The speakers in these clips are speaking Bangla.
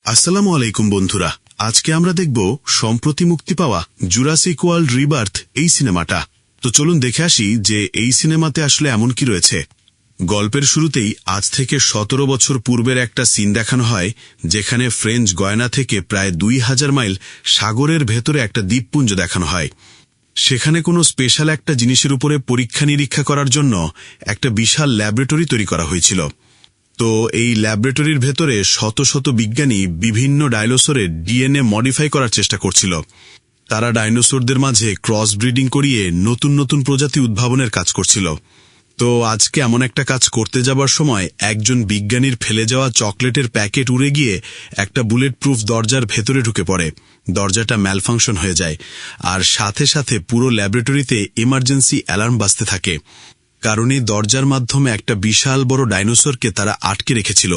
আসসালামু আলাইকুম বন্ধুরা, আজকে আমরা দেখব সম্প্রতি মুক্তি পাওয়া জুরাসিক ওয়ার্ল্ড রিবার্থ এই সিনেমাটা। তো চলুন দেখে আসি যে এই সিনেমাতে আসলে এমন কি রয়েছে। গল্পের শুরুতেই আজ থেকে 17 বছর পূর্বের একটা সিন দেখানো হয়, যেখানে ফ্রেঞ্চ গয়ানা থেকে প্রায় 2000 মাইল সাগরের ভেতরে একটা দ্বীপপুঞ্জ দেখানো হয়। সেখানে কোনো স্পেশাল একটা জিনিসের উপরে পরীক্ষা নিরীক্ষা করার জন্য একটা বিশাল ল্যাবরেটরি তৈরি করা হয়েছিল। তো এই ল্যাবরেটরির ভেতরে শত শত বিজ্ঞানী বিভিন্ন ডাইনোসরের ডিএনএ মডিফাই করার চেষ্টা করছিল। তারা ডাইনোসরদের মাঝে ক্রস ব্রিডিং করিয়ে নতুন নতুন প্রজাতি উদ্ভাবনের কাজ করছিল। তো আজকে এমন একটা কাজ করতে যাবার সময় একজন বিজ্ঞানীর ফেলে যাওয়া চকলেটের প্যাকেট উড়ে গিয়ে একটা বুলেট প্রুফ দরজার ভেতরে ঢুকে পড়ে। দরজাটা ম্যালফাংশন হয়ে যায়, আর সাথে সাথে পুরো ল্যাবরেটরিতে ইমার্জেন্সি অ্যালার্ম বাজতে থাকে। কারণ এই দরজার মাধ্যমে একটা বিশাল বড় ডাইনোসরকে তারা আটকে রেখেছিল।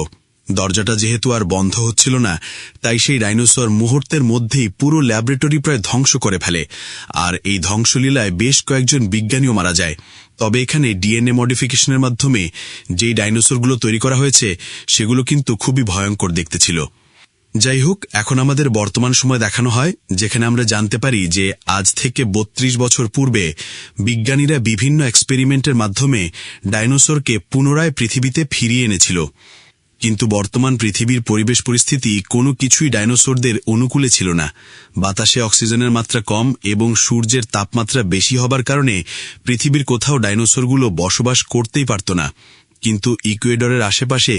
দরজাটা যেহেতু আর বন্ধ হচ্ছিল না, তাই সেই ডাইনোসর মুহূর্তের মধ্যেই পুরো ল্যাবরেটরি প্রায় ধ্বংস করে ফেলে। আর এই ধ্বংসলীলায় বেশ কয়েকজন বিজ্ঞানীও মারা যায়। তবে এখানে ডিএনএ মডিফিকেশনের মাধ্যমে যেই ডাইনোসরগুলো তৈরি করা হয়েছে সেগুলো কিন্তু খুবই ভয়ঙ্কর দেখতে ছিল। যাই হোক, এখন আমাদের বর্তমান সময় দেখানো হয়, যেখানে আমরা জানতে পারি যে আজ থেকে 32 বছর পূর্বে বিজ্ঞানীরা বিভিন্ন এক্সপেরিমেন্টের মাধ্যমে ডাইনোসরকে পুনরায় পৃথিবীতে ফিরিয়ে এনেছিল। কিন্তু বর্তমান পৃথিবীর পরিবেশ পরিস্থিতি কোনো কিছুই ডাইনোসরদের অনুকূলে ছিল না। বাতাসে অক্সিজেনের মাত্রা কম এবং সূর্যের তাপমাত্রা বেশি হবার কারণে পৃথিবীর কোথাও ডাইনোসরগুলো বসবাস করতেই পারত না। কিন্তু ইকুয়েডরের আশেপাশে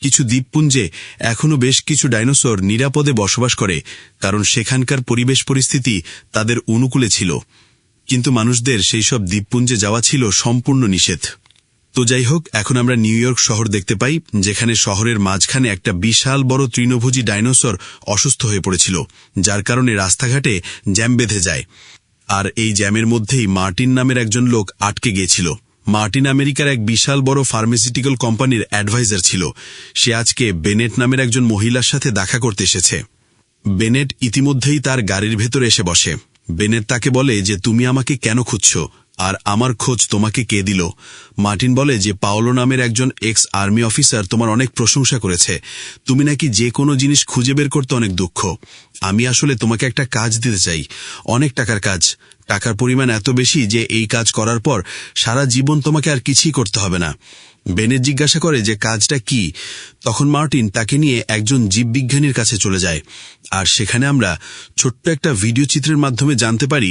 কিছু দ্বীপপুঞ্জে এখনও বেশ কিছু ডাইনোসর নিরাপদে বসবাস করে, কারণ সেখানকার পরিবেশ পরিস্থিতি তাদের অনুকূলে ছিল। কিন্তু মানুষদের সেই সব দ্বীপপুঞ্জে যাওয়া ছিল সম্পূর্ণ নিষেধ। তো যাই হোক, এখন আমরা নিউ ইয়র্ক শহর দেখতে পাই, যেখানে শহরের মাঝখানে একটা বিশাল বড় তৃণভোজী ডাইনোসর অসুস্থ হয়ে পড়েছিল, যার কারণে রাস্তাঘাটে জ্যাম বেঁধে যায়। আর এই জ্যামের মধ্যেই মার্টিন নামের একজন লোক আটকে গিয়েছিল। মার্টিন আমেরিকার এক বিশাল বড় ফার্মাসিউটিক্যাল কোম্পানির অ্যাডভাইজার ছিল। সে আজকে বেনেট নামের একজন মহিলার সাথে দেখা করতে এসেছে। বেনেট ইতিমধ্যেই তার গাড়ির ভেতরে এসে বসে। বেনেট তাকে বলে যে, তুমি আমাকে কেন খুঁজছো, আর আমার খোঁজ তোমাকে কে দিল? মার্টিন বলে যে, পাওলো নামের একজন এক্স আর্মি অফিসার তোমার অনেক প্রশংসা করেছে। তুমি নাকি যে কোনো জিনিস খুঁজে বের করতে অনেক দক্ষ। আমি আসলে তোমাকে একটা কাজ দিতে চাই, অনেক টাকার কাজ। টাকার পরিমাণ এত বেশি যে এই কাজ করার পর সারা জীবন তোমাকে আর কিছুই করতে হবে না। বেনেট জিজ্ঞাসা করে যে কাজটা কি। তখন মার্টিন তাকে নিয়ে একজন জীববিজ্ঞানীর কাছে চলে যায়। আর সেখানে আমরা ছোট্ট একটা ভিডিও চিত্রের মাধ্যমে জানতে পারি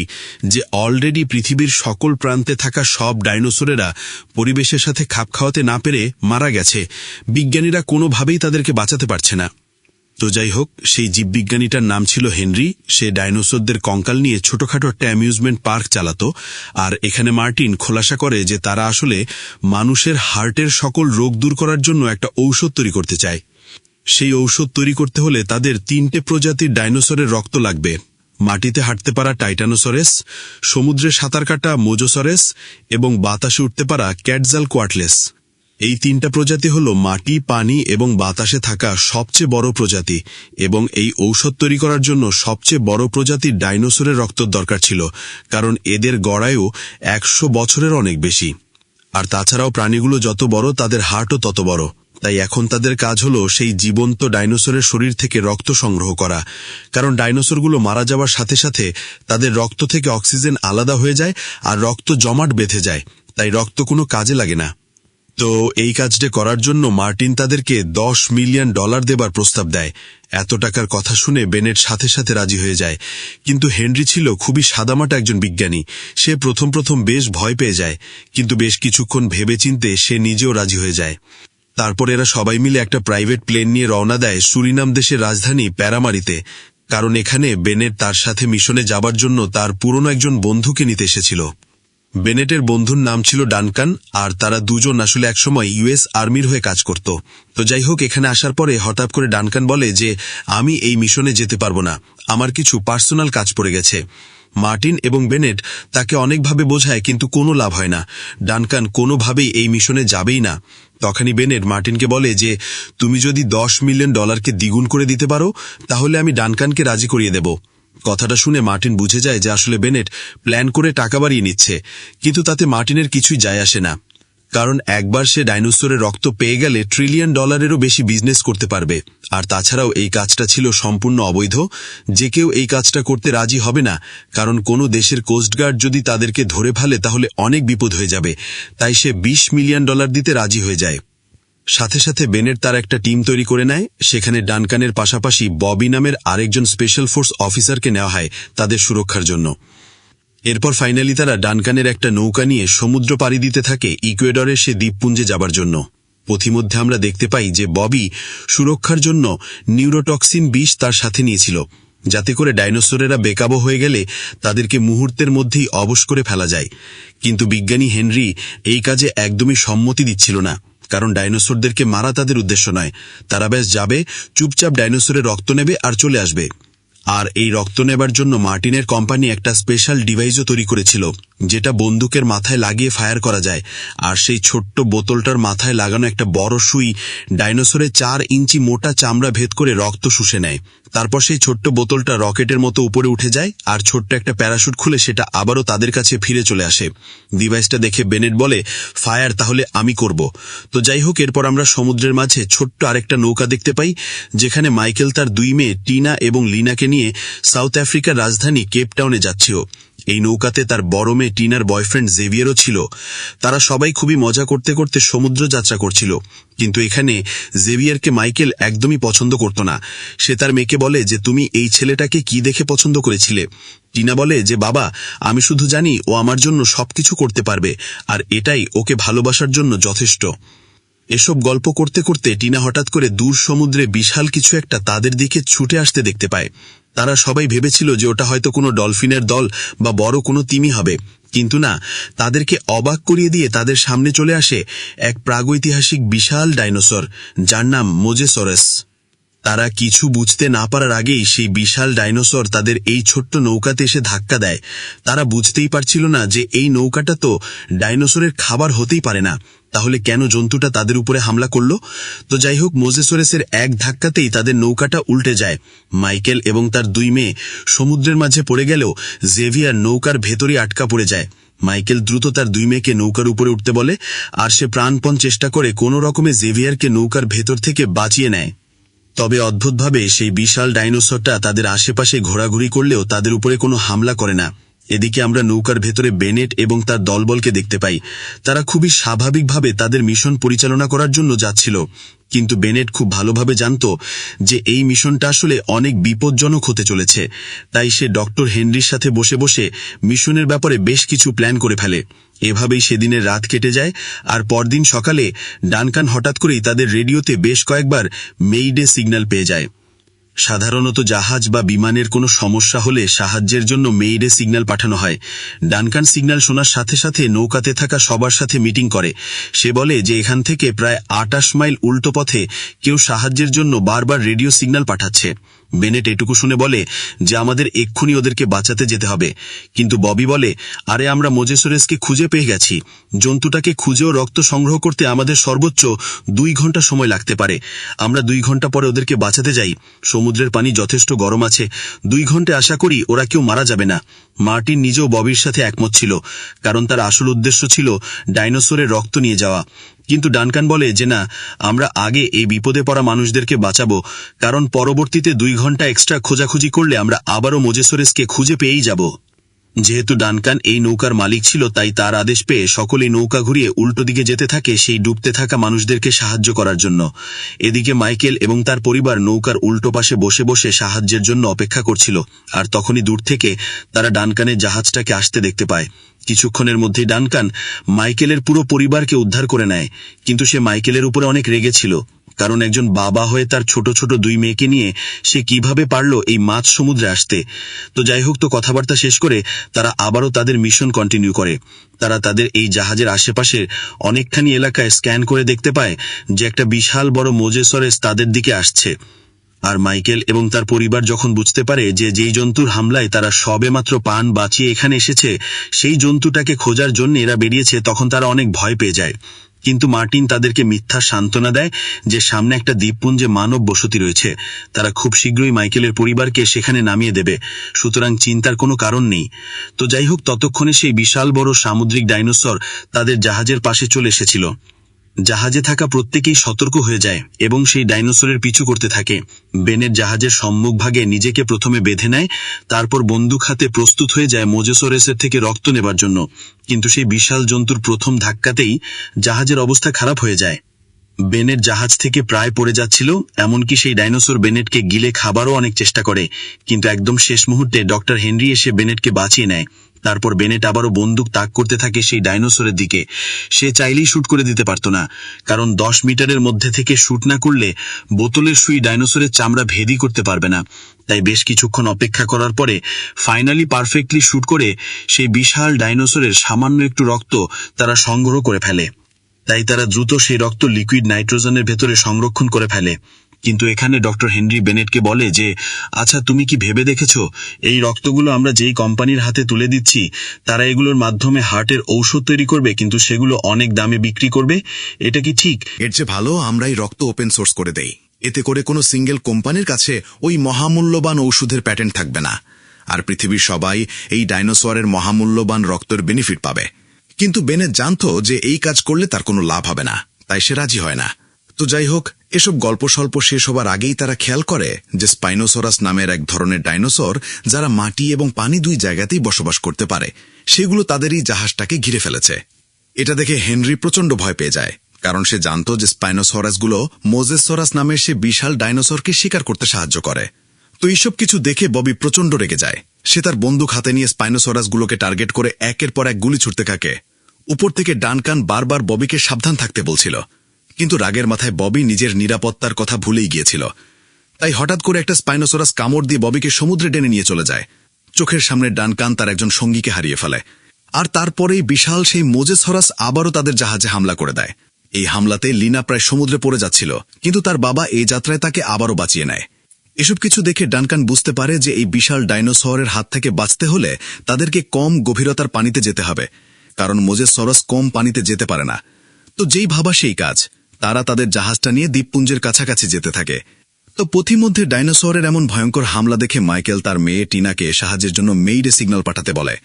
যে অলরেডি পৃথিবীর সকল প্রান্তে থাকা সব ডাইনোসরেরা পরিবেশের সাথে খাপ খাওয়াতে না পেরে মারা গেছে। বিজ্ঞানীরা কোনোভাবেই তাদেরকে বাঁচাতে পারছে না। তো যাই হোক, সেই জীববিজ্ঞানীটার নাম ছিল হেনরি। সে ডাইনোসরদের কঙ্কাল নিয়ে ছোটখাটো একটা অ্যামিউজমেন্ট পার্ক চালাতো। আর এখানে মার্টিন খোলাসা করে যে তারা আসলে মানুষের হার্টের সকল রোগ দূর করার জন্য একটা ঔষধ তৈরি করতে চায়। সেই ঔষধ তৈরি করতে হলে তাদের 3টে প্রজাতির ডাইনোসরের রক্ত লাগবে: মাটিতে হাঁটতে পারা টাইটানোসরেস, সমুদ্রে সাঁতার কাটা মোজোসরেস এবং বাতাসে উঠতে পারা ক্যাটজালকোয়াটলেস। এই 3টা প্রজাতি হল মাটি, পানি এবং বাতাসে থাকা সবচেয়ে বড় প্রজাতি, এবং এই ঔষধ তৈরি করার জন্য সবচেয়ে বড় প্রজাতির ডাইনোসরের রক্তর দরকার ছিল, কারণ এদের গড়ায়ু 100 বছরের অনেক বেশি। আর তাছাড়াও প্রাণীগুলো যত বড় তাদের হার্টও তত বড়। তাই এখন তাদের কাজ হলো সেই জীবন্ত ডাইনোসরের শরীর থেকে রক্ত সংগ্রহ করা, কারণ ডাইনোসরগুলো মারা যাওয়ার সাথে সাথে তাদের রক্ত থেকে অক্সিজেন আলাদা হয়ে যায় আর রক্ত জমাট বেঁধে যায়, তাই রক্ত কোনো কাজে লাগে না। তো এই কাজটা করার জন্য মার্টিন তাদেরকে $10 মিলিয়ন দেবার প্রস্তাব দেয়। এত টাকার কথা শুনে বেনেট সাথে সাথে রাজি হয়ে যায়। কিন্তু হেনরি ছিল খুবই সাদামাটা একজন বিজ্ঞানী। সে প্রথম বেশ ভয় পেয়ে যায়, কিন্তু বেশ কিছুক্ষণ ভেবেচিন্তে সে নিজেও রাজি হয়ে যায়। তারপর এরা সবাই মিলে একটা প্রাইভেট প্লেন নিয়ে রওনা দেয় সুরিনাম দেশের রাজধানী প্যারামারিতে, কারণ এখানে বেনেট তার সাথে মিশনে যাবার জন্য তার পুরনো একজন বন্ধুকে নিতে এসেছিল। বেনেটের বন্ধুর নাম ছিল ডানকান, আর তারা দুজন আসলে একসময় ইউএস আর্মির হয়ে কাজ করত। তো যাই হোক, এখানে আসার পরে হঠাৎ করে ডানকান বলে যে, আমি এই মিশনে যেতে পারবো না, আমার কিছু পার্সোনাল কাজ পড়ে গেছে। মার্টিন এবং বেনেট তাকে অনেকভাবে বোঝায়, কিন্তু কোনো লাভ হয় না। ডানকান কোনোভাবেই এই মিশনে যাবেই না। তখনই বেনেট মার্টিনকে বলে যে, তুমি যদি $10 মিলিয়ন দ্বিগুণ করে দিতে পারো, তাহলে আমি ডানকানকে রাজি করিয়ে দেব। কথাটা শুনে মার্টিন বুঝে যায় যে আসলে বেনেট প্ল্যান করে টাকা বাড়িয়ে নিচ্ছে, কিন্তু তাতে মার্টিনের কিছুই যায় আসে না। কারণ একবার সে ডাইনোসরের রক্ত পেয়ে গেলে $1 ট্রিলিয়ন বেশি বিজনেস করতে পারবে। আর তাছাড়াও এই কাজটা ছিল সম্পূর্ণ অবৈধ, যে কেউ এই কাজটা করতে রাজি হবে না, কারণ কোনো দেশের কোস্টগার্ড যদি তাদেরকে ধরে ফেলে তাহলে অনেক বিপদ হয়ে যাবে। তাই সে $20 মিলিয়ন দিতে রাজি হয়ে যায়। সাথে সাথে বেনেট তার একটা টিম তৈরি করে নেয়। সেখানে ডানকানের পাশাপাশি ববি নামের আরেকজন স্পেশাল ফোর্স অফিসারকে নেওয়া হয় তাদের সুরক্ষার জন্য। এরপর ফাইনালি তারা ডানকানের একটা নৌকা নিয়ে সমুদ্র পাড়ি দিতে থাকে ইকুয়েডরের সে দ্বীপপুঞ্জে যাবার জন্য। পথিমধ্যে আমরা দেখতে পাই যে ববি সুরক্ষার জন্য নিউরোটক্সিন বিষ তার সাথে নিয়েছিল, যাতে করে ডাইনোসরেরা বেকাবু হয়ে গেলে তাদেরকে মুহূর্তের মধ্যেই অবশ করে ফেলা যায়। কিন্তু বিজ্ঞানী হেনরি এই কাজে একদমই সম্মতি দিচ্ছিল না, কারণ ডাইনোসরদেরকে মারা তাদের উদ্দেশ্য নয়। তারা ব্যাস যাবে, চুপচাপ ডাইনোসরের রক্ত নেবে আর চলে আসবে। আর এই রক্ত নেবার জন্য মার্টিনের কোম্পানি একটা স্পেশাল ডিভাইসও তৈরি করেছিল, যেটা বন্দুকের মাথায় লাগিয়ে ফায়ার করা যায়। আর সেই ছোট্ট বোতলটার মাথায় লাগানো একটা বড় সুই ডাইনোসরের 4 ইঞ্চি মোটা চামড়া ভেদ করে রক্ত শুষে নেয়। তারপর সেই ছোট্ট বোতলটা রকেটের মতো উপরে উঠে যায়, আর ছোট্ট একটা প্যারাশুট খুলে সেটা আবারও তাদের কাছে ফিরে চলে আসে। ডিভাইসটা দেখে বেনেট বলে, ফায়ার তাহলে আমি করব। তো যাই হোক, এরপর আমরা সমুদ্রের মাঝে ছোট্ট আরেকটা নৌকা দেখতে পাই, যেখানে মাইকেল তার 2 মেয়ে টিনা এবং লিনাকে নিয়ে সাউথ আফ্রিকার রাজধানী কেপটাউনে যাচ্ছিল। এই নৌকাতে তার বড় মেয়ে টিনার বয়ফ্রেন্ড জেভিয়ারও ছিল। তারা সবাই খুবই মজা করতে করতে সমুদ্র যাত্রা করছিল। কিন্তু এখানে জেভিয়ারকে মাইকেল একদমই পছন্দ করত না। সে তার মেয়েকে বলে যে, তুমি এই ছেলেটাকে কি দেখে পছন্দ করেছিলে? টিনা বলে যে, বাবা, আমি শুধু জানি ও আমার জন্য সবকিছু করতে পারবে, আর এটাই ওকে ভালোবাসার জন্য যথেষ্ট। এসব গল্প করতে করতে টিনা হঠাৎ করে দূর সমুদ্রে বিশাল কিছু একটা তাদের দিকে ছুটে আসতে দেখতে পায়। তারা সবাই ভেবেছিল যে ওটা হয়তো কোনো ডলফিনের দল বা বড় কোনো তিমি হবে, কিন্তু না, তাদেরকে অবাক করিয়ে দিয়ে তাদের সামনে চলে আসে এক প্রাগৈতিহাসিক বিশাল ডাইনোসর, যার নাম মোজেসরাস। তারা কিছু বুঝতে না পারার আগেই সেই বিশাল ডাইনোসর তাদের এই ছোট্ট নৌকাতে এসে ধাক্কা দেয়। তারা বুঝতেই পারছিল না যে এই নৌকাটা তো ডাইনোসরের খাবার হতেই পারে না, তাহলে কেন জন্তুটা তাদের উপরে হামলা করলো? তো যাই হোক, মোজেসরাসের এক ধাক্কাতেই তাদের নৌকাটা উল্টে যায়। মাইকেল এবং তার 2 মেয়ে সমুদ্রের মাঝে পড়ে গেলেও জেভিয়ার নৌকার ভেতরে আটকা পড়ে যায়। মাইকেল দ্রুত তার 2 মেয়েকে নৌকার উপরে উঠতে বলে, আর সে প্রাণপণ চেষ্টা করে কোনো রকমে জেভিয়ারকে নৌকার ভেতর থেকে বাঁচিয়ে নেয়। তবে অদ্ভুতভাবে সেই বিশাল ডাইনোসরটা তাদের আশেপাশে ঘোরাঘুরি করলেও তাদের উপরে কোনো হামলা করে না। এদিকে আমরা নৌকার ভেতরে বেনেট এবং তার দলবলকে দেখতে পাই। তারা খুবই স্বাভাবিকভাবে তাদের মিশন পরিচালনা করার জন্য যাচ্ছিল, কিন্তু বেনেট খুব ভালোভাবে জানত যে এই মিশনটা আসলে অনেক বিপজ্জনক হতে চলেছে। তাই সে ডক্টর হেনরির সাথে বসে বসে মিশনের ব্যাপারে বেশ কিছু প্ল্যান করে ফেলে। এভাবেই সেদিনের রাত কেটে যায়। আর পরদিন সকালে ডানকান হঠাৎ করেই তাদের রেডিওতে বেশ কয়েকবার মেইডে সিগন্যাল পেয়ে যায়। সাধারণত জাহাজ বা বিমানের কোনো সমস্যা হলে সাহায্যের জন্য মেইডে সিগন্যাল পাঠানো হয়। ডানকান সিগন্যাল শোনার সাথে সাথে নৌকাতে থাকা সবার সাথে মিটিং করে। সে বলে যে এখান থেকে প্রায় 28 মাইল উল্টো পথে কেউ সাহায্যের জন্য বারবার রেডিও সিগন্যাল পাঠাচ্ছে। বেনেট এটুকু শুনে বলে যে আমাদের এক্ষুনি ওদেরকে বাঁচাতে যেতে হবে। কিন্তু ববি বলে, আরে আমরা মোজেসরাসকে খুঁজে পেয়ে গেছি। জন্তুটাকে খুঁজেও রক্ত সংগ্রহ করতে আমাদের সর্বোচ্চ 2 ঘন্টা সময় লাগতে পারে। আমরা 2 ঘন্টা পরে ওদেরকে বাঁচাতে যাই। সমুদ্রের পানি যথেষ্ট গরম আছে, 2 ঘন্টায় আশা করি ওরা কেউ মারা যাবে না। মার্টিন নিজেও ববির সাথে একমত ছিল, কারণ তার আসল উদ্দেশ্য ছিল ডাইনোসরের রক্ত নিয়ে যাওয়া। কিন্তু ডানকান বলে যে না, আমরা আগে এই বিপদে পড়া মানুষদেরকে বাঁচাবো, কারণ পরবর্তীতে 2 ঘন্টা এক্সট্রা খোঁজাখুঁজি করলে আমরা আবারও মোজেসরাসকে খুঁজে পেয়েই যাব। যেহেতু ডানকান এই নৌকার মালিক ছিল, তাই তার আদেশ পেয়ে সকলেই নৌকা ঘুরিয়ে উল্টো দিকে যেতে থাকে সেই ডুবতে থাকা মানুষদেরকে সাহায্য করার জন্য। এদিকে মাইকেল এবং তার পরিবার নৌকার উল্টো পাশে বসে বসে সাহায্যের জন্য অপেক্ষা করছিল। আর তখনই দূর থেকে তারা ডানকানের জাহাজটাকে আসতে দেখতে পায়। কিছুক্ষণের মধ্যেই ডানকান মাইকেলের পুরো পরিবারকে উদ্ধার করে নেয়। কিন্তু সে মাইকেলের উপরে অনেক রেগেছিল, কারণ একজন বাবা হয়ে তার ছোট ছোট 2 মেয়েকে নিয়ে সে কিভাবে পারলো এই মাঝ সমুদ্রে আসতে। তো যাই হোক, তো কথাবার্তা শেষ করে তারা আবারও তাদের মিশন কন্টিনিউ করে। তারা তাদের এই জাহাজের আশেপাশে অনেকখানি এলাকায় স্ক্যান করে দেখতে পায় যে একটা বিশাল বড় মোজেসরাস তাদের দিকে আসছে। আর মাইকেল এবং তার পরিবার যখন বুঝতে পারে যে যেই জন্তুর হামলায় তারা সবেমাত্র প্রাণ বাঁচিয়ে এখানে এসেছে সেই জন্তুটাকে খোঁজার জন্য এরা বেরিয়েছে, তখন তারা অনেক ভয় পেয়ে যায়। কিন্তু মার্টিন তাদেরকে মিথ্যা সান্ত্বনা দেয় যে সামনে একটা দ্বীপপুঞ্জে মানব বসতি রয়েছে, তারা খুব শীঘ্রই মাইকেলের পরিবারকে সেখানে নামিয়ে দেবে, সুতরাং চিন্তার কোনো কারণ নেই। তো যাই হোক, ততক্ষণে সেই বিশাল বড় সামুদ্রিক ডাইনোসর তাদের জাহাজের পাশে চলে এসেছিল। জাহাজে থাকা প্রত্যেকেই সতর্ক হয়ে যায় এবং সেই ডাইনোসরের পিছু করতে থাকে। বেনেট জাহাজের সম্মুখভাগে নিজেকে প্রথমে বেঁধে নেয়, তারপর বন্দুক হাতে প্রস্তুত হয়ে যায় মোজেসোরাসের থেকে রক্ত নেবার জন্য। কিন্তু সেই বিশাল জন্তুর প্রথম ধাক্কাতেই জাহাজের অবস্থা খারাপ হয়ে যায়। বেনেট জাহাজ থেকে প্রায় পড়ে যাচ্ছিল, এমনকি সেই ডাইনোসর বেনেটকে গিলে খাবারও অনেক চেষ্টা করে, কিন্তু একদম শেষ মুহূর্তে ডক্টর হেনরি এসে বেনেটকে বাঁচিয়ে নেয়। তারপর বেনেট আবারও বন্দুক তাক করতে থাকে সেই ডাইনোসরের দিকে। সে চাইলেই শুট করে দিতে পারত না, কারণ 10 মিটারের মধ্যে থেকে শুট না করলে বোতলের সুই ডাইনোসরের চামড়া ভেদি করতে পারবে না। তাই বেশ কিছুক্ষণ অপেক্ষা করার পরে ফাইনালি পারফেক্টলি শুট করে সেই বিশাল ডাইনোসরের সামান্য একটু রক্ত তারা সংগ্রহ করে ফেলে। তাই তারা দ্রুত সেই রক্ত লিকুইড নাইট্রোজেনের ভেতরে সংরক্ষণ করে ফেলে। কিন্তু এখানে ডক্টর হেনরি বেনেটকে বলে যে, আচ্ছা, তুমি কি ভেবে দেখেছো এই রক্তগুলো আমরা যেই কোম্পানির হাতে তুলে দিচ্ছি তারা এগুলোর মাধ্যমে হার্টের ঔষধ তৈরি করবে, কিন্তু সেগুলো অনেক দামে বিক্রি করবে, এটা কি ঠিক? এর চেয়ে ভালো আমরা এই রক্ত ওপেন সোর্স করে দেই। এতে করে কোনো সিঙ্গেল কোম্পানির কাছে ওই মহামূল্যবান ঔষধের প্যাটেন্ট থাকবে না, আর পৃথিবীর সবাই এই ডাইনোসরের মহামূল্যবান রক্তের বেনিফিট পাবে। কিন্তু বেনেট জানতো যে এই কাজ করলে তার কোনো লাভ হবে না, তাই সে রাজি হয় না। তো যাই হোক, এসব গল্প স্বল্প শেষ হবার আগেই তারা খেয়াল করে যে স্পাইনোসরাস নামের এক ধরনের ডাইনোসর, যারা মাটি এবং পানি দুই জায়গাতেই বসবাস করতে পারে, সেগুলো তাদের এই জাহাজটাকে ঘিরে ফেলেছে। এটা দেখে হেনরি প্রচণ্ড ভয় পেয়ে যায়, কারণ সে জানত যে স্পাইনোসরাসগুলো মোজেসরাস নামের সে বিশাল ডাইনোসরকে শিকার করতে সাহায্য করে। তো এইসব কিছু দেখে ববি প্রচণ্ড রেগে যায়। সে তার বন্দুক হাতে নিয়ে স্পাইনোসরাসগুলোকে টার্গেট করে একের পর এক গুলি ছুটতে থাকে। উপর থেকে ডানকান বারবার ববিকে সাবধান থাকতে বলছিল, কিন্তু রাগের মাথায় ববি নিজের নিরাপত্তার কথা ভুলেই গিয়েছিল। তাই হঠাৎ করে একটা স্পাইনোসরাস কামড় দিয়ে ববিকে সমুদ্রে টেনে নিয়ে চলে যায়। চোখের সামনে ডানকান তার একজন সঙ্গীকে হারিয়ে ফেলে, আর তারপরেই বিশাল সেই মোজেসরাস আবারও তাদের জাহাজে হামলা করে দেয়। এই হামলাতে লিনা প্রায় সমুদ্রে পড়ে যাচ্ছিল, কিন্তু তার বাবা এই যাত্রায় তাকে আবারও বাঁচিয়ে নেয়। এসব কিছু দেখে ডানকান বুঝতে পারে যে এই বিশাল ডাইনোসরের হাত থেকে বাঁচতে হলে তাদেরকে কম গভীরতার পানিতে যেতে হবে, কারণ মোজেসরাস কম পানিতে যেতে পারে না। তো যেই ভাবা সেই কাজ, তারা তাদের জাহাজটা নিয়ে দ্বীপপুঞ্জের কাছাকাছি যেতে থাকে। তো পথিমধ্যে ডাইনোসরের এমন ভয়ঙ্কর হামলা দেখে মাইকেল তার মেয়ে টিনাকে সাহায্যের জন্য মেইডে সিগন্যাল পাঠাতে বলে।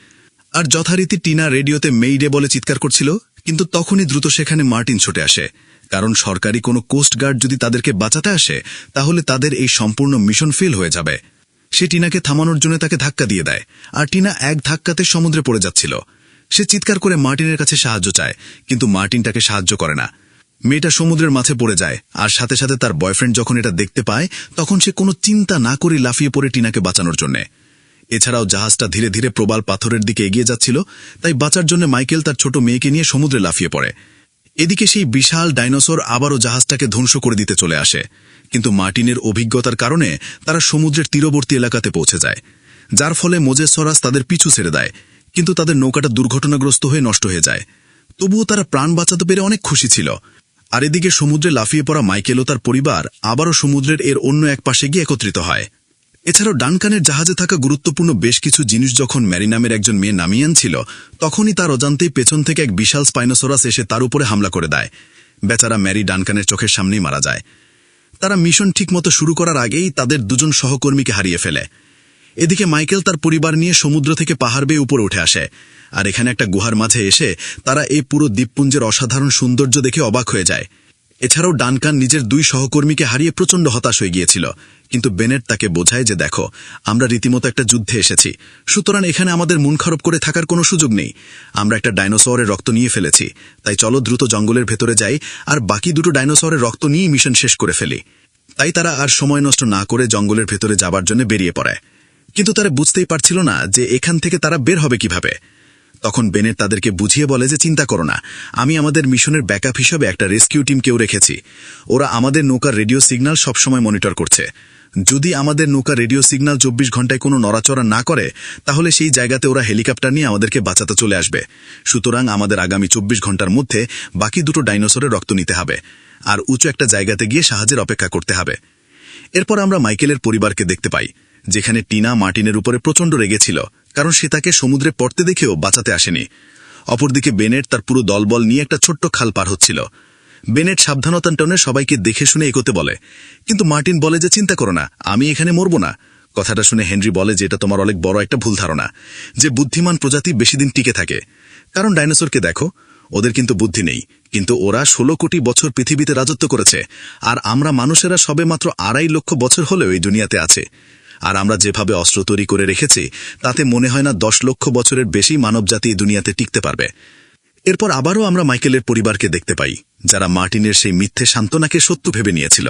আর যথারীতি টিনা রেডিওতে মেইডে বলে চিৎকার করছিল, কিন্তু তখনই দ্রুত সেখানে মার্টিন ছুটে আসে, কারণ সরকারি কোনো কোস্ট গার্ড যদি তাদেরকে বাঁচাতে আসে তাহলে তাদের এই সম্পূর্ণ মিশন ফেল হয়ে যাবে। সে টিনাকে থামানোর জন্য তাকে ধাক্কা দিয়ে দেয়, আর টিনা এক ধাক্কাতে সমুদ্রে পড়ে যাচ্ছিল। সে চিৎকার করে মার্টিনের কাছে সাহায্য চায়, কিন্তু মার্টিন তাকে সাহায্য করে না। মেয়েটা সমুদ্রের মাঝে পড়ে যায়, আর সাথে সাথে তার বয়ফ্রেন্ড যখন এটা দেখতে পায় তখন সে কোনো চিন্তা না করে লাফিয়ে পড়ে টিনাকে বাঁচানোর জন্য। এছাড়াও জাহাজটা ধীরে ধীরে প্রবাল পাথরের দিকে এগিয়ে যাচ্ছিল, তাই বাঁচার জন্য মাইকেল তার ছোট মেয়েকে নিয়ে সমুদ্রে লাফিয়ে পড়ে। এদিকে সেই বিশাল ডাইনোসর আবারও জাহাজটাকে ধ্বংস করে দিতে চলে আসে, কিন্তু মার্টিনের অভিজ্ঞতার কারণে তারা সমুদ্রের তীরবর্তী এলাকাতে পৌঁছে যায়, যার ফলে মোজেসরাস তাদের পিছু ছেড়ে দেয়। কিন্তু তাদের নৌকাটা দুর্ঘটনাগ্রস্ত হয়ে নষ্ট হয়ে যায়। তবুও তারা প্রাণ বাঁচাতে পেরে অনেক খুশি ছিল। আর এদিকে সমুদ্রে লাফিয়ে পড়া মাইকেল ও তার পরিবার আবারও সমুদ্রের এর অন্য এক পাশে গিয়ে একত্রিত হয়। এছাড়াও ডানকানের জাহাজে থাকা গুরুত্বপূর্ণ বেশ কিছু জিনিস যখন ম্যারি নামের একজন মেয়ে নামিয়ে আনছিল, তখনই তার অজান্তেই পেছন থেকে এক বিশাল স্পাইনোসরাস এসে তার উপরে হামলা করে দেয়। বেচারা ম্যারি ডানকানের চোখের সামনেই মারা যায়। তারা মিশন ঠিকমতো শুরু করার আগেই তাদের দুজন সহকর্মীকে হারিয়ে ফেলে। এদিকে মাইকেল তার পরিবার নিয়ে সমুদ্র থেকে পাহাড় বেয়ে উপরে উঠে আসে, আর এখানে একটা গুহার মাঝে এসে তারা এই পুরো দ্বীপপুঞ্জের অসাধারণ সৌন্দর্য দেখে অবাক হয়ে যায়। এছাড়াও ডানকান নিজের 2 সহকর্মীকে হারিয়ে প্রচণ্ড হতাশ হয়ে গিয়েছিল, কিন্তু বেনেট তাকে বোঝায় যে দেখো, আমরা রীতিমতো একটা যুদ্ধে এসেছি, সুতরাং এখানে আমাদের মন খারাপ করে থাকার কোনো সুযোগ নেই। আমরা একটা ডাইনোসরের রক্ত নিয়ে ফেলেছি, তাই চলো দ্রুত জঙ্গলের ভেতরে যাই আর বাকি 2 ডাইনোসরের রক্ত নিয়েই মিশন শেষ করে ফেলি। তাই তারা আর সময় নষ্ট না করে জঙ্গলের ভেতরে যাবার জন্য বেরিয়ে পড়ে। কিন্তু তারা বুঝতেই পারছিল না যে এখান থেকে তারা বের হবে কিভাবে। তখন বেনেট তাদেরকে বুঝিয়ে বলে যে চিন্তা করো না, আমি আমাদের মিশনের ব্যাকআপ হিসেবে একটা রেস্কিউ টিমকেও রেখেছি। ওরা আমাদের নৌকার রেডিও সিগন্যাল সবসময় মনিটর করছে। যদি আমাদের নৌকার রেডিও সিগন্যাল 24 ঘন্টায় কোনো নড়াচড়া না করে, তাহলে সেই জায়গাতে ওরা হেলিকপ্টার নিয়ে আমাদেরকে বাঁচাতে চলে আসবে। সুতরাং আমাদের আগামী 24 ঘন্টার মধ্যে বাকি 2 ডাইনোসরের রক্ত নিতে হবে, আর উঁচু একটা জায়গাতে গিয়ে সাহায্যের অপেক্ষা করতে হবে। এরপর আমরা মাইকেলের পরিবারকে দেখতে পাই, যেখানে টিনা মার্টিনের উপরে প্রচণ্ড রেগেছিল, কারণ সে তাকে সমুদ্রে পড়তে দেখেও বাঁচাতে আসেনি। অপরদিকে বেনেট তার পুরো দলবল নিয়ে একটা ছোট্ট খাল পার হচ্ছিল। বেনেট সাবধানতার টনে সবাইকে দেখে শুনে এগোতে বলে, কিন্তু মার্টিন বলে যে চিন্তা করো না, আমি এখানে মরব না। কথাটা শুনে হেনরি বলে যে এটা তোমার অনেক বড় একটা ভুল ধারণা, যে বুদ্ধিমান প্রজাতি বেশি দিন টিকে থাকে। কারণ ডাইনোসরকে দেখো, ওদের কিন্তু বুদ্ধি নেই, কিন্তু ওরা 16 কোটি বছর পৃথিবীতে রাজত্ব করেছে, আর আমরা মানুষেরা সবে মাত্র 2.5 লক্ষ বছর হলেও এই দুনিয়াতে আছে। আর আমরা যেভাবে অস্ত্র তৈরি করে রেখেছি, তাতে মনে হয় না 10 লক্ষ বছরের বেশি মানবজাতি এই দুনিয়াতে টিকতে পারবে। এরপর আবারও আমরা মাইকেলের পরিবারকে দেখতে পাই, যারা মার্টিনের সেই মিথ্যে সান্ত্বনাকে সত্য ভেবে নিয়েছিল।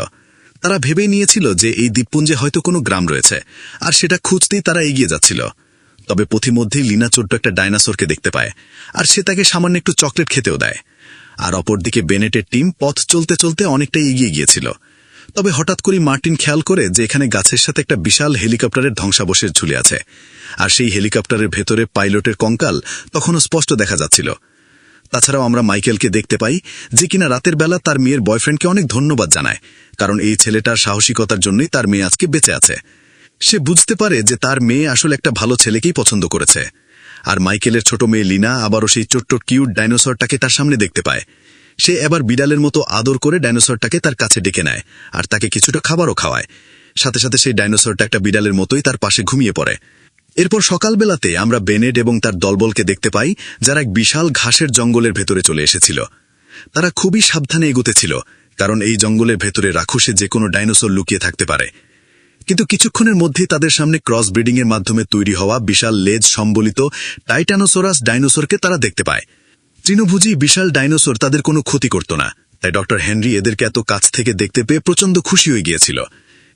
তারা ভেবেই নিয়েছিল যে এই দ্বীপপুঞ্জে হয়তো কোনো গ্রাম রয়েছে, আর সেটা খুঁজতেই তারা এগিয়ে যাচ্ছিল। তবে পথিমধ্যেই লিনা ছোট্ট একটা ডাইনোসরকে দেখতে পায়, আর সে তাকে সামান্য একটু চকলেট খেতেও দেয়। আর অপরদিকে বেনেটের টিম পথ চলতে চলতে অনেকটাই এগিয়ে গিয়েছিল। তবে হঠাৎ করে মার্টিন খেয়াল করে যে এখানে গাছের সাথে একটা বিশাল হেলিকপ্টারের ধ্বংসাবশেষ ঝুলে আছে, আর সেই হেলিকপ্টারের ভেতরে পাইলটের কঙ্কাল তখনও স্পষ্ট দেখা যাচ্ছিল। তাছাড়াও আমরা মাইকেলকে দেখতে পাই, যে কিনা রাতের বেলা তার মেয়ের বয়ফ্রেন্ডকে অনেক ধন্যবাদ জানায়, কারণ এই ছেলেটার সাহসিকতার জন্যই তার মেয়ে আজকে বেঁচে আছে। সে বুঝতে পারে যে তার মেয়ে আসলে একটা ভালো ছেলেকেই পছন্দ করেছে। আর মাইকেলের ছোট মেয়ে লিনা আবারও সেই ছোট্ট কিউট ডাইনোসরটাকে তার সামনে দেখতে পায়। সে এবার বিড়ালের মতো আদর করে ডাইনোসরটাকে তার কাছে ডেকে নেয়, আর তাকে কিছুটা খাবারও খাওয়ায়। সাথে সাথে সেই ডাইনোসরটা একটা বিড়ালের মতোই তার পাশে ঘুমিয়ে পড়ে। এরপর সকালবেলাতে আমরা বেনেট এবং তার দলবলকে দেখতে পাই, যারা এক বিশাল ঘাসের জঙ্গলের ভেতরে চলে এসেছিল। তারা খুবই সাবধানে এগোতেছিল, কারণ এই জঙ্গলের ভেতরে রাক্ষসে যে কোনো ডাইনোসর লুকিয়ে থাকতে পারে। কিন্তু কিছুক্ষণের মধ্যেই তাদের সামনে ক্রস ব্রিডিংয়ের মাধ্যমে তৈরি হওয়া বিশাল লেজ সম্বলিত টাইটানোসরাস ডাইনোসরকে তারা দেখতে পায়। তৃণভোজী বিশাল ডাইনোসর তাদের কোনো ক্ষতি করত না, তাই ডক্টর হেনরি এদেরকে এত কাছ থেকে দেখতে পেয়ে প্রচণ্ড খুশি হয়ে গিয়েছিল।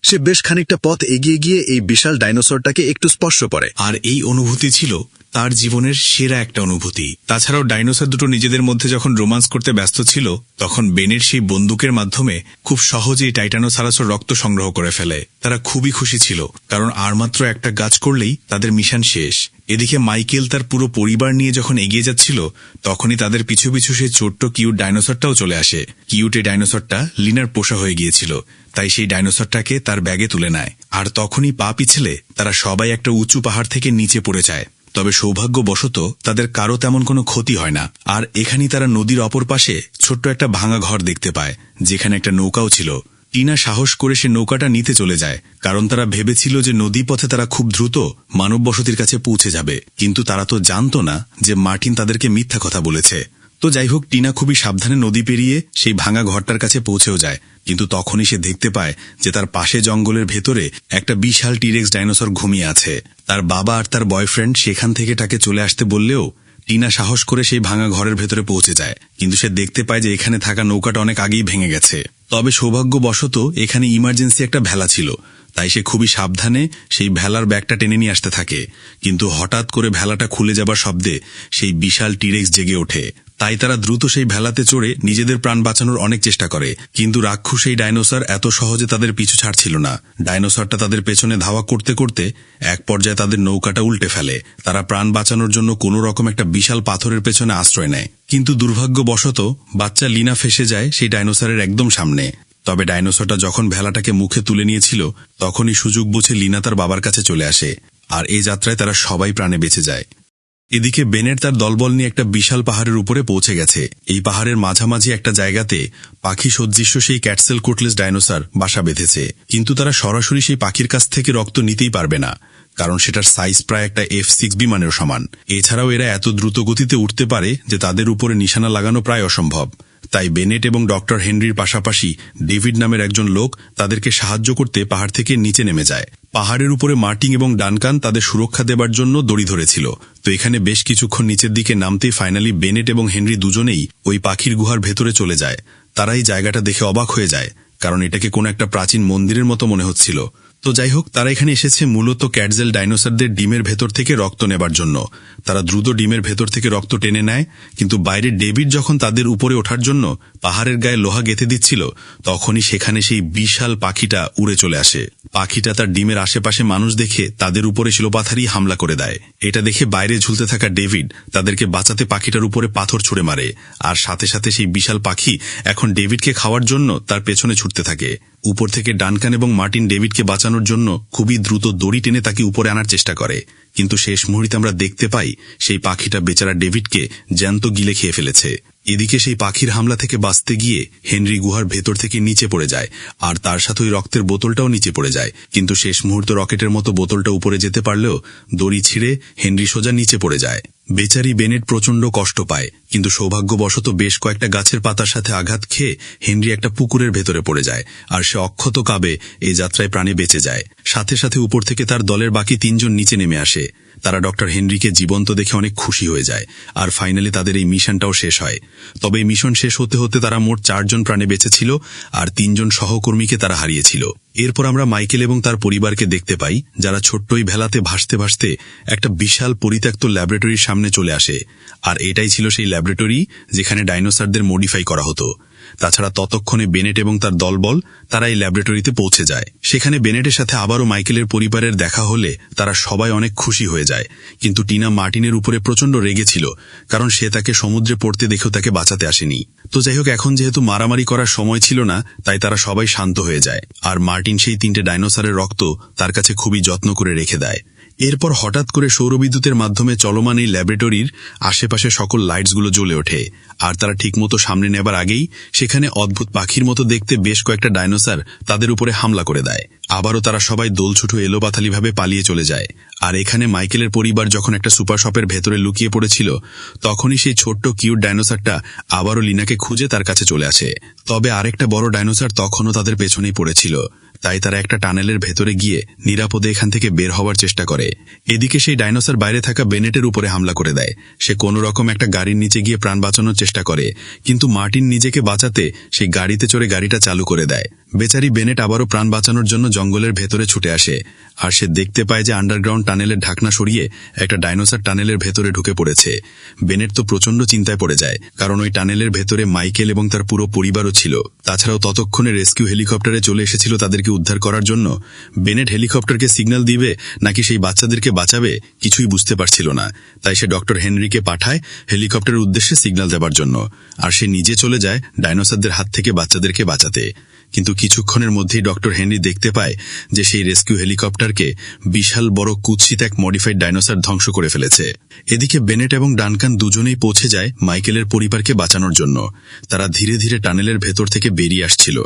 সে বেশ খানিকটা পথ এগিয়ে গিয়ে এই বিশাল ডাইনোসরটাকে একটু স্পর্শ করে, আর এই অনুভূতি ছিল তার জীবনের সেরা একটা অনুভূতি। তাছাড়াও ডাইনোসর দুটো নিজেদের মধ্যে যখন রোমান্স করতে ব্যস্ত ছিল, তখন বেনের সেই বন্দুকের মাধ্যমে খুব সহজেই টাইটানোসারাসের রক্ত সংগ্রহ করে ফেলে। তারা খুবই খুশি ছিল, কারণ আর মাত্র একটা গাছ করলেই তাদের মিশন শেষ। এদিকে মাইকেল তার পুরো পরিবার নিয়ে যখন এগিয়ে যাচ্ছিল, তখনই তাদের পিছু পিছু সেই ছোট্ট কিউট ডাইনোসরটাও চলে আসে। কিউট এই ডাইনোসরটা লিনার পোষা হয়ে গিয়েছিল, তাই সেই ডাইনোসরটাকে তার ব্যাগে তুলে নেয়। আর তখনই পা পিছলে তারা সবাই একটা উঁচু পাহাড় থেকে নিচে পড়ে যায়। তবে সৌভাগ্যবশত তাদের কারো তেমন কোনো ক্ষতি হয় না। আর এখানেই তারা নদীর অপর পাশে ছোট্ট একটা ভাঙা ঘর দেখতে পায়, যেখানে একটা নৌকাও ছিল। টিনা সাহস করে সে নৌকাটা নিতে চলে যায়, কারণ তারা ভেবেছিল যে নদীপথে তারা খুব দ্রুত মানব বসতির কাছে পৌঁছে যাবে। কিন্তু তারা তো জানতো না যে মার্টিন তাদেরকে মিথ্যা কথা বলেছে। তো যাই হোক, টিনা খুবই সাবধানে নদী পেরিয়ে সেই ভাঙা ঘরটার কাছে পৌঁছেও যায়। কিন্তু তখনই সে দেখতে পায় যে তার পাশে জঙ্গলের ভেতরে একটা বিশাল টিরেক্স ডাইনোসর ঘুমিয়ে আছে। তার বাবা আর তার বয়ফ্রেন্ড সেখান থেকে তাকে চলে আসতে বললেও টিনা সাহস করে সেই ভাঙা ঘরের ভেতরে পৌঁছে যায়। কিন্তু সে দেখতে পায় যে এখানে থাকা নৌকাটা অনেক আগেই ভেঙে গেছে। তবে সৌভাগ্যবশত এখানে ইমার্জেন্সি একটা ভেলা ছিল, তাই সে খুবই সাবধানে সেই ভেলার ব্যাগটা টেনে নিয়ে আসতে থাকে। কিন্তু হঠাৎ করে ভেলাটা খুলে যাবার শব্দে সেই বিশাল টিরেক্স জেগে ওঠে। তাই তারা দ্রুত সেই ভেলাতে চড়ে নিজেদের প্রাণ বাঁচানোর অনেক চেষ্টা করে। কিন্তু রাক্ষস এই ডাইনোসর এত সহজে তাদের পিছু ছাড়ছিল না। ডাইনোসরটা তাদের পেছনে ধাওয়া করতে করতে এক পর্যায়ে তাদের নৌকাটা উল্টে ফেলে। তারা প্রাণ বাঁচানোর জন্য কোনো রকম একটা বিশাল পাথরের পেছনে আশ্রয় নেয়। কিন্তু দুর্ভাগ্যবশত বাচ্চা লিনা ফেসে যায় সেই ডাইনোসরের একদম সামনে। তবে ডাইনোসরটা যখন ভেলাটাকে মুখে তুলে নিয়েছিল, তখনই সুযোগ বুঝে লিনা তার বাবার কাছে চলে আসে। আর এই যাত্রায় তারা সবাই প্রাণে বেঁচে যায়। এদিকে বেনেট তার দলবল নিয়ে একটা বিশাল পাহাড়ের উপরে পৌঁছে গেছে। এই পাহাড়ের মাঝামাঝি একটা জায়গাতে পাখি সদৃশ্য সেই ক্যাটসেল কোটলেস ডাইনোসর বাসা বেঁধেছে। কিন্তু তারা সরাসরি সেই পাখির কাছ থেকে রক্ত নিতেই পারবে না, কারণ সেটার সাইজ প্রায় একটা F6 বিমানের সমান। এছাড়াও এরা এত দ্রুত গতিতে উঠতে পারে যে তাদের উপরে নিশানা লাগানো প্রায় অসম্ভব। তাই বেনেট এবং ডক্টর হেনরির পাশাপাশি ডেভিড নামের একজন লোক তাদেরকে সাহায্য করতে পাহাড় থেকে নিচে নেমে যায়। পাহাড়ের উপরে মার্টিন এবং ডানকান তাদের সুরক্ষা দেবার জন্য দড়ি ধরেছিল। তো এখানে বেশ কিছুক্ষণ নিচের দিকে নামতেই ফাইনালি বেনেট এবং হেনরি দুজনেই ওই পাখির গুহার ভেতরে চলে যায়। তারা এই জায়গাটা দেখে অবাক হয়ে যায়, কারণ এটাকে কোনো একটা প্রাচীন মন্দিরের মতো মনে হচ্ছিল। তো যাই হোক, তারা এখানে এসেছে মূলত ক্যাটজেল ডাইনোসরদের ডিমের ভেতর থেকে রক্ত নেবার জন্য। তারা দ্রুত ডিমের ভেতর থেকে রক্ত টেনে নেয়, কিন্তু বাইরে ডেভিড যখন তাদের উপরে ওঠার জন্য পাহাড়ের গায়ে লোহা গেঁথে দিচ্ছিল, তখনই সেখানে সেই বিশাল পাখিটা উড়ে চলে আসে। পাখিটা তার ডিমের আশেপাশে মানুষ দেখে তাদের উপরে শিলোপাথারই হামলা করে দেয়। এটা দেখে বাইরে ঝুলতে থাকা ডেভিড তাদেরকে বাঁচাতে পাখিটার উপরে পাথর ছুঁড়ে মারে। আর সাথে সাথে সেই বিশাল পাখি এখন ডেভিডকে খাওয়ার জন্য তার পেছনে ছুটতে থাকে। উপর থেকে ডানকান এবং মার্টিন ডেভিডকে বাঁচানোর জন্য খুবই দ্রুত দড়ি টেনে তাকে উপরে আনার চেষ্টা করে, কিন্তু শেষ মুহূর্তে আমরা দেখতে পাই সেই পাখিটা বেচারা ডেভিডকে জ্যান্ত গিলে খেয়ে ফেলেছে। এদিকে সেই পাখির হামলা থেকে বাঁচতে গিয়ে হেনরি গুহার ভেতর থেকে নিচে পড়ে যায়, আর তার সাথে ওই রক্তের বোতলটাও নিচে পড়ে যায়। কিন্তু শেষ মুহূর্তে রকেটের মতো বোতলটা উপরে যেতে পারলেও দড়ি ছিঁড়ে হেনরি সোজা নিচে পড়ে যায়। বেচারি বেনেট প্রচণ্ড কষ্ট পায়, কিন্তু সৌভাগ্যবশত বেশ কয়েকটা গাছের পাতার সাথে আঘাত খেয়ে হেনরি একটা পুকুরের ভেতরে পড়ে যায়, আর সে অক্ষত কাবে এই যাত্রায় প্রাণে বেঁচে যায়। সাথে সাথে উপর থেকে তার দলের বাকি 3 জন নিচে নেমে আসে। তারা ডক্টর হেনরিকে জীবন্ত দেখে অনেক খুশি হয়ে যায়, আর ফাইনালি তাদের এই মিশনটাও শেষ হয়। তবে এই মিশন শেষ হতে হতে তারা মোট 4 জন প্রাণে বেঁচে ছিল, আর 3 জন সহকর্মীকে তারা হারিয়েছিল। এরপর আমরা মাইকেল এবং তার পরিবারকে দেখতে পাই, যারা ছোট্ট এই ভেলাতে ভাসতে ভাসতে একটা বিশাল পরিত্যক্ত ল্যাবরেটরির সামনে চলে আসে। আর এটাই ছিল সেই ল্যাবরেটরি যেখানে ডাইনোসরদের মডিফাই করা হতো। তাছাড়া ততক্ষণে বেনেট এবং তার দলবল তারা এই ল্যাবরেটরিতে পৌঁছে যায়। সেখানে বেনেটের সাথে আবারও মাইকেলের পরিবারের দেখা হলে তারা সবাই অনেক খুশি হয়ে যায়, কিন্তু টিনা মার্টিনের উপরে প্রচণ্ড রেগেছিল, কারণ সে তাকে সমুদ্রে পড়তে দেখেও তাকে বাঁচাতে আসেনি। তো যাই হোক, এখন যেহেতু মারামারি করার সময় ছিল না, তাই তারা সবাই শান্ত হয়ে যায়, আর মার্টিন সেই 3টে ডাইনোসরের রক্ত তার কাছে খুবই যত্ন করে রেখে দেয়। এরপর হঠাৎ করে সৌরবিদ্যুতের মাধ্যমে চলমান এই ল্যাবরেটরির আশেপাশে সকল লাইটসগুলো জ্বলে ওঠে, আর তারা ঠিকমতো সামনে নেবার আগেই সেখানে অদ্ভুত পাখির মতো দেখতে বেশ কয়েকটা ডাইনোসর তাদের উপরে হামলা করে দেয়। আবারও তারা সবাই দোলছুটো এলোপাথালিভাবে পালিয়ে চলে যায়। আর এখানে মাইকেলের পরিবার যখন একটা সুপার শপের ভেতরে লুকিয়ে পড়েছিল, তখনই সেই ছোট্ট কিউট ডাইনোসরটা আবারও লিনাকে খুঁজে তার কাছে চলে আসে। তবে আরেকটা বড় ডাইনোসর তখনও তাদের পেছনেই পড়েছিল, তাই তারা একটা টানেলের ভেতরে গিয়ে নিরাপদে এখান থেকে বের হওয়ার চেষ্টা করে। এদিকে সেই ডাইনোসর বাইরে থাকা বেনেটের উপরে হামলা করে দেয়। সে কোনো রকম একটা গাড়ির নিচে গিয়ে প্রাণ বাঁচানোর চেষ্টা করে, কিন্তু মার্টিন নিজেকে বাঁচাতে সেই গাড়িতে চড়ে গাড়িটা চালু করে দেয়। বেচারি বেনেট আবারও প্রাণ বাঁচানোর জন্য জঙ্গলের ভেতরে ছুটে আসে, আর সে দেখতে পায় যে আন্ডারগ্রাউন্ড টানেলের ঢাকনা সরিয়ে একটা ডাইনোসর টানেলের ভেতরে ঢুকে পড়েছে। বেনেট তো প্রচণ্ড চিন্তায় পড়ে যায়, কারণ ওই টানেলের ভেতরে মাইকেল এবং তার পুরো পরিবারও ছিল। তাছাড়াও ততক্ষণে রেস্কিউ হেলিকপ্টারে চলে এসেছিল তাদেরকে উদ্ধার করার জন্য। বেনেট হেলিকপ্টারকে সিগন্যাল দিবে নাকি সেই বাচ্চাদেরকে বাঁচাবে কিছুই বুঝতে পারছিল না, তাই সে ডক্টর হেনরিকে পাঠায় হেলিকপ্টারের উদ্দেশ্যে সিগন্যাল দেবার জন্য, আর সে নিজে চলে যায় ডাইনোসরদের হাত থেকে বাচ্চাদেরকে বাঁচাতে। কিন্তু কিছুক্ষণের মধ্যেই ডক্টর হেনরি দেখতে পায় যে সেই রেস্কিউ হেলিকপ্টারকে বিশাল বড় কুৎসিত এক মডিফাইড ডাইনোসর ধ্বংস করে ফেলেছে। এদিকে বেনেট এবং ডানকান দুজনেই পৌঁছে যায় মাইকেলের পরিবারকে বাঁচানোর জন্য। তারা ধীরে ধীরে টানেলের ভেতর থেকে বেরিয়ে আসছিল,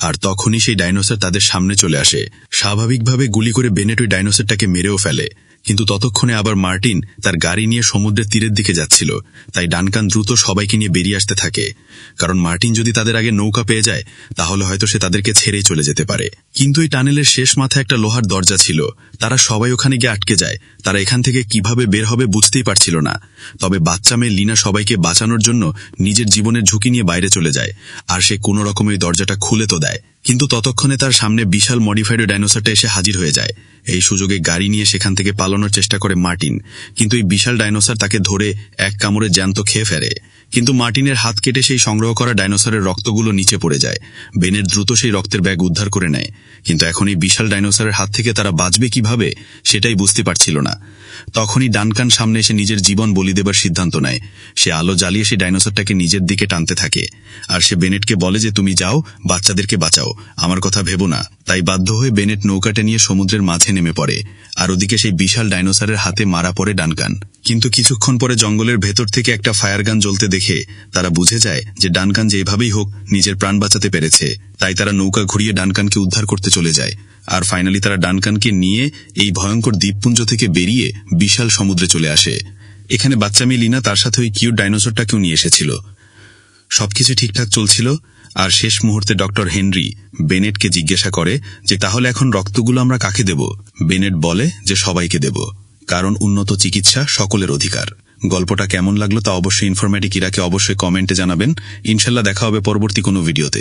আর তখনই সেই ডাইনোসর তাদের সামনে চলে আসে। স্বাভাবিকভাবে গুলি করে বেনেট ওই ডাইনোসরটাকে মেরেও ফেলে, কিন্তু ততক্ষণে আবার মার্টিন তার গাড়ি নিয়ে সমুদ্রের তীরের দিকে যাচ্ছিল, তাই ডানকান দ্রুত সবাইকে নিয়ে বেরিয়ে আসতে থাকে, কারণ মার্টিন যদি তাদের আগে নৌকা পেয়ে যায় তাহলে হয়তো সে তাদেরকে ছেড়েই চলে যেতে পারে। কিন্তু এই টানেলের শেষ মাথায় একটা লোহার দরজা ছিল, তারা সবাই ওখানে গিয়ে আটকে যায়। তারা এখান থেকে কিভাবে বের হবে বুঝতেই পারছিল না। তবে বাচ্চা মেয়ে লিনা সবাইকে বাঁচানোর জন্য নিজের জীবনের ঝুঁকি নিয়ে বাইরে চলে যায়, আর সে কোনো রকমের দরজাটা খুলে তো দেয়। কিন্তু ততক্ষণে তার সামনে বিশাল মডিফাইড ডাইনোসরটা এসে হাজির হয়ে যায়। এই সুযোগে গাড়ি নিয়ে সেখান থেকে পালানোর চেষ্টা করে মার্টিন, কিন্তু এই বিশাল ডাইনোসর তাকে ধরে এক কামড়ে জ্যান্ত খেয়ে ফেলে। কিন্তু মার্টিনের হাত কেটে সেই সংগ্রহ করা ডাইনোসরের রক্তগুলো নিচে পড়ে যায়। বেনেট দ্রুত সেই রক্তের ব্যাগ উদ্ধার করে নেয়, কিন্তু এখন এই বিশাল ডাইনোসরের হাত থেকে তারা বাঁচবে কিভাবে সেটাই বুঝতে পারছিল না। তখনই ডানকান সামনে এসে নিজের জীবন বলি দেবার সিদ্ধান্ত নেয়। সে আলো জ্বালিয়ে সেই ডাইনোসরটাকে নিজের দিকে টানতে থাকে, আর সে বেনেটকে বলে যে তুমি যাও, বাচ্চাদেরকে বাঁচাও, আমার কথা ভেবো না। তাই বাধ্য হয়ে বেনেট নৌকাটা নিয়ে সমুদ্রের মাঝে নেমে পড়ে, আর ওদিকে সেই বিশাল ডাইনোসরের হাতে মারা পড়ে ডানকান। কিন্তু কিছুক্ষণ পরে জঙ্গলের ভেতর থেকে একটা ফায়ার গান জ্বলতে দেখে তারা বুঝে যায় যে ডানকান যেভাবেই হোক নিজের প্রাণ বাঁচাতে পেরেছে। তাই তারা নৌকা ঘুরিয়ে ডানকানকে উদ্ধার করতে চলে যায়, আর ফাইনালি তারা ডানকানকে নিয়ে এই ভয়ঙ্কর দ্বীপপুঞ্জ থেকে বেরিয়ে বিশাল সমুদ্রে চলে আসে। এখানে বাচ্চা মেয়ে লিনা তার সাথে ওই কিউট ডাইনোসরটাকেও নিয়ে এসেছিল। সবকিছু ঠিকঠাক চলছিল, আর শেষ মুহূর্তে ডক্টর হেনরি বেনেটকে জিজ্ঞাসা করে যে তাহলে এখন রক্তগুলো আমরা কাকে দেব। বেনেট বলে যে সবাইকে দেব, কারণ উন্নত চিকিৎসা সকলের অধিকার। গল্পটা কেমন লাগলো তা অবশ্যই ইনফরমেটিক ইরাকে অবশ্যই কমেন্টে জানাবেন। ইনশাল্লাহ দেখা হবে পরবর্তী কোনো ভিডিওতে।